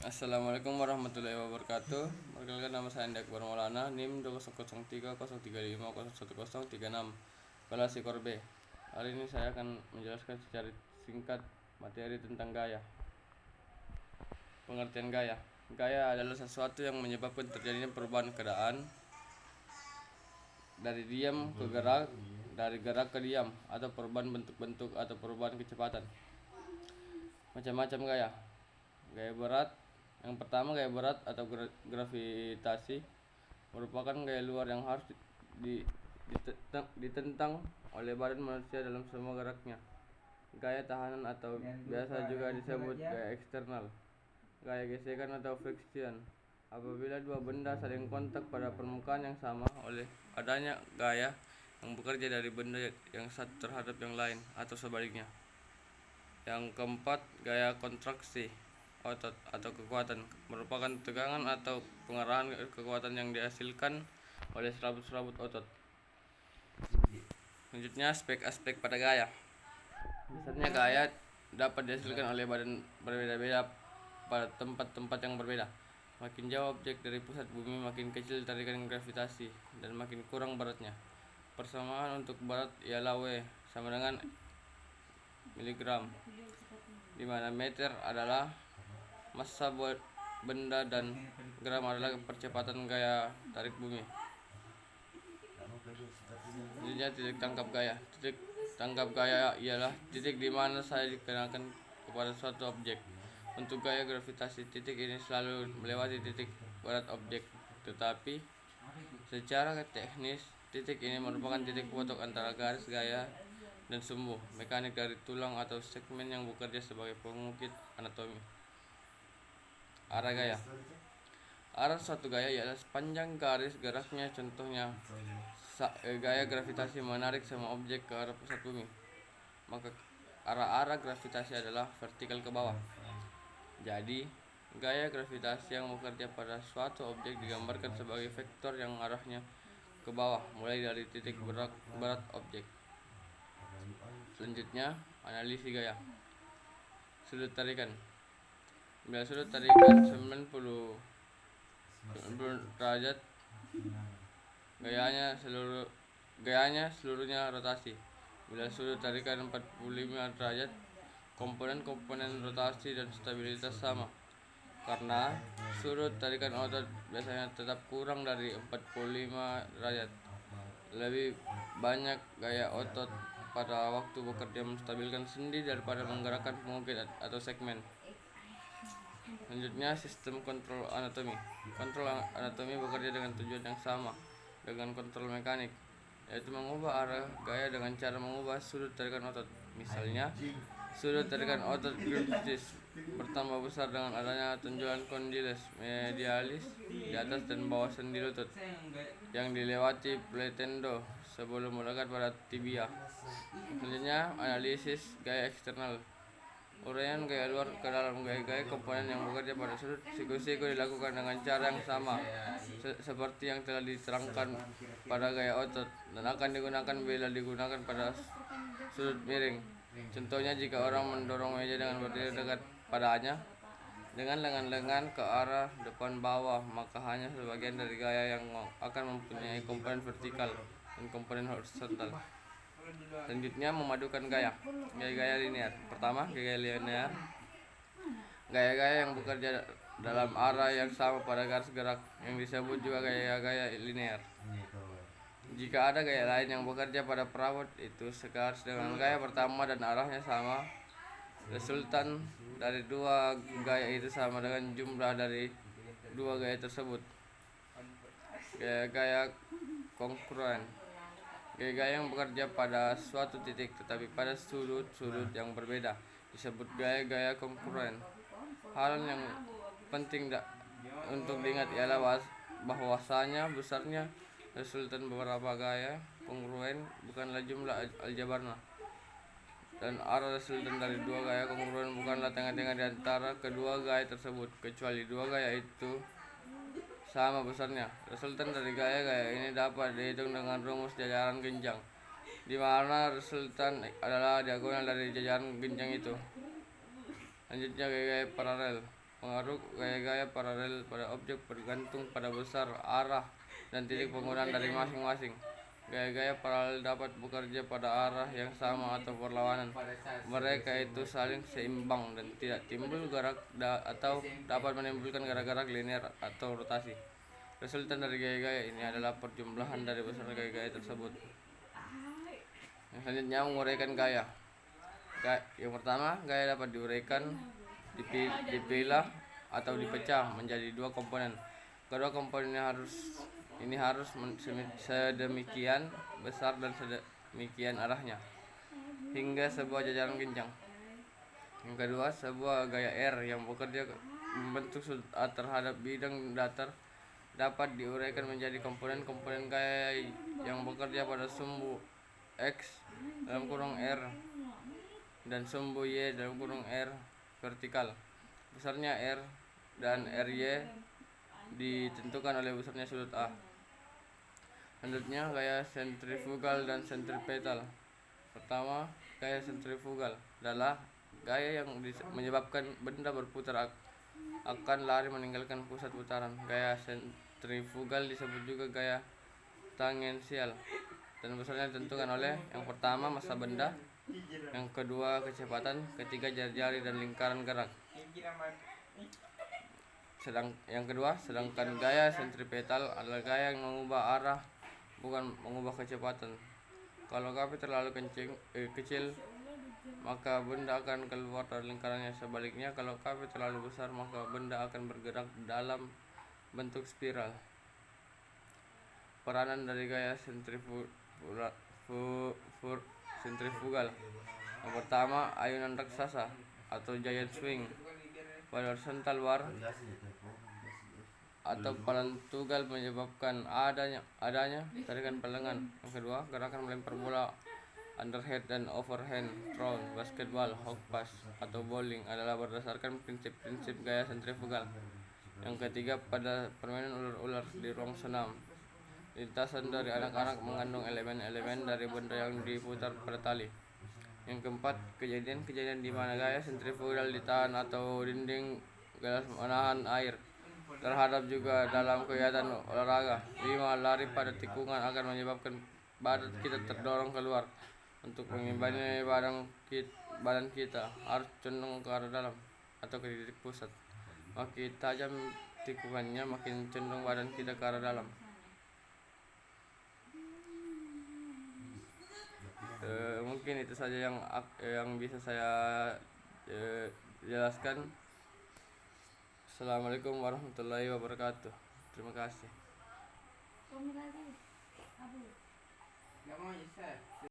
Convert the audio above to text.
Assalamualaikum warahmatullahi wabarakatuh. Perkenalkan, nama saya Andi Akbar Maulana, NIM 20303501036. Kelas Sikor B. Hari ini saya akan menjelaskan secara singkat materi tentang gaya. Pengertian gaya. Gaya adalah sesuatu yang menyebabkan terjadinya perubahan keadaan dari diam ke gerak, dari gerak ke diam, atau perubahan bentuk-bentuk atau perubahan kecepatan. Macam-macam gaya. Gaya berat. Yang pertama, gaya berat atau gravitasi merupakan gaya luar yang harus ditentang oleh badan manusia dalam semua geraknya. Gaya tahanan atau biasa juga disebut gaya eksternal. Gaya gesekan atau friction, apabila dua benda saling kontak pada permukaan yang sama oleh adanya gaya yang bekerja dari benda yang satu terhadap yang lain atau sebaliknya. Yang keempat, gaya kontraksi otot atau kekuatan merupakan tegangan atau pengerahan kekuatan yang dihasilkan oleh serabut-serabut otot. Selanjutnya, aspek-aspek pada gaya. Misalnya, gaya dapat dihasilkan oleh badan berbeda-beda pada tempat-tempat yang berbeda. Makin jauh objek dari pusat bumi, makin kecil tarikan gravitasi dan makin kurang beratnya. Persamaan untuk berat ialah W sama dengan miligram, di mana meter adalah massa benda dan gram adalah percepatan gaya tarik bumi. Selanjutnya, titik tangkap gaya. Titik tangkap gaya ialah titik di mana saya dikenakan kepada suatu objek. Untuk gaya gravitasi, titik ini selalu melewati titik berat objek, tetapi secara teknis titik ini merupakan titik potok antara garis gaya dan sumbu mekanik dari tulang atau segmen yang bekerja sebagai pengukir anatomi. Arah gaya. Arah suatu gaya ialah sepanjang garis geraknya. Contohnya, gaya gravitasi menarik semua objek ke arah pusat bumi, maka arah gravitasi adalah vertikal ke bawah. Jadi, gaya gravitasi yang bekerja pada suatu objek digambarkan sebagai vektor yang arahnya ke bawah mulai dari titik berat objek. Selanjutnya, analisis gaya. Sudut tarikan. Bila sudut tarikan 90 derajat, gayanya seluruhnya rotasi. Bila sudut tarikan 45 derajat, komponen-komponen rotasi dan stabilitas sama. Karena sudut tarikan otot biasanya tetap kurang dari 45 derajat. Lebih banyak gaya otot pada waktu bekerja menstabilkan sendi daripada menggerakkan pengukir atau segmen. Selanjutnya, sistem kontrol anatomi. Kontrol anatomi bekerja dengan tujuan yang sama dengan kontrol mekanik, yaitu mengubah arah gaya dengan cara mengubah sudut tarikan otot. Misalnya, sudut tarikan otot gluteus bertambah besar dengan adanya tonjolan condyles medialis di atas dan bawah sendi lutut yang dilewati platendo sebelum melekat pada tibia. Selanjutnya, analisis gaya eksternal. Uraian gaya luar ke dalam. Gaya-gaya komponen yang bekerja pada sudut siku-siku dilakukan dengan cara yang sama seperti yang telah diterangkan pada gaya otot dan akan digunakan bila digunakan pada sudut miring. Contohnya, jika orang mendorong meja dengan berdiri dekat padanya dengan lengan-lengan ke arah depan bawah, maka hanya sebagian dari gaya yang akan mempunyai komponen vertikal dan komponen horizontal. Selanjutnya, memadukan gaya. Gaya-gaya linear. Pertama, gaya linear. Gaya-gaya yang bekerja dalam arah yang sama pada garis gerak yang disebut juga gaya-gaya linear. Jika ada gaya lain yang bekerja pada perawat itu segaris dengan gaya pertama dan arahnya sama, resultan dari dua gaya itu sama dengan jumlah dari dua gaya tersebut. Gaya-gaya kongruen. Gaya-gaya yang bekerja pada suatu titik tetapi pada sudut-sudut yang berbeda disebut gaya-gaya kongruen. Hal yang penting untuk diingat ialah bahwasanya besarnya resultan beberapa gaya kongruen bukanlah jumlah aljabarnya, dan arah resultan dari dua gaya kongruen bukanlah tengah-tengah di antara kedua gaya tersebut, kecuali dua gaya itu sama besarnya. Resultan dari gaya-gaya ini dapat dihitung dengan rumus jajaran genjang, di mana resultan adalah diagonal dari jajaran genjang itu. Selanjutnya, gaya-gaya paralel. pengaruh gaya-gaya paralel pada objek bergantung pada besar, arah, dan titik penggunaan dari masing-masing. Gaya-gaya paralel dapat bekerja pada arah yang sama atau berlawanan. Mereka itu saling seimbang dan tidak timbul gerak atau dapat menimbulkan gerak-gerak linear atau rotasi. Resultan dari gaya-gaya ini adalah perjumlahan dari besar gaya-gaya tersebut. Yang selanjutnya, menguraikan gaya. Yang pertama, gaya dapat diuraikan, dipilah atau dipecah menjadi dua komponen. Kedua komponen ini harus sedemikian besar dan sedemikian arahnya hingga sebuah jajaran kencang. Yang kedua, sebuah gaya R yang bekerja membentuk sudut A terhadap bidang datar dapat diuraikan menjadi komponen-komponen gaya yang bekerja pada sumbu X dalam kurung R dan sumbu Y dalam kurung R vertikal. Besarnya R dan RY ditentukan oleh besarnya sudut A. Selanjutnya, gaya sentrifugal dan sentripetal. Pertama, gaya sentrifugal adalah gaya yang menyebabkan benda berputar akan lari meninggalkan pusat putaran. Gaya sentrifugal disebut juga gaya tangensial dan besarnya ditentukan oleh yang pertama massa benda, yang kedua kecepatan, ketiga jari-jari dan lingkaran gerak. Sedangkan gaya sentripetal adalah gaya yang mengubah arah, bukan mengubah kecepatan. Kalau kaki terlalu kecil, maka benda akan keluar dari lingkarannya. Sebaliknya, kalau kaki terlalu besar, maka benda akan bergerak dalam bentuk spiral. Peranan dari gaya sentrifugal. Yang pertama, ayunan raksasa atau giant swing pada horizontal bar atau palan tunggal menyebabkan adanya tarikan pelengan. Yang kedua, gerakan melempar bola underhand dan overhand throw, basketball, hawk pass atau bowling adalah berdasarkan prinsip-prinsip gaya sentrifugal. Yang ketiga, pada permainan ular-ular di ruang senam, lintasan dari anak-anak mengandung elemen-elemen dari benda yang diputar pada tali. Yang keempat, kejadian-kejadian di mana gaya sentrifugal ditahan atau dinding gelas menahan air terhadap juga dalam kegiatan olahraga. 5. Lari pada tikungan akan menyebabkan badan kita terdorong keluar. Untuk mengimbangi badan kita harus condong ke arah dalam atau ke titik pusat. Makin tajam tikungannya, makin condong badan kita ke arah dalam. Mungkin itu saja yang bisa saya jelaskan. Assalamualaikum warahmatullahi wabarakatuh. Terima kasih.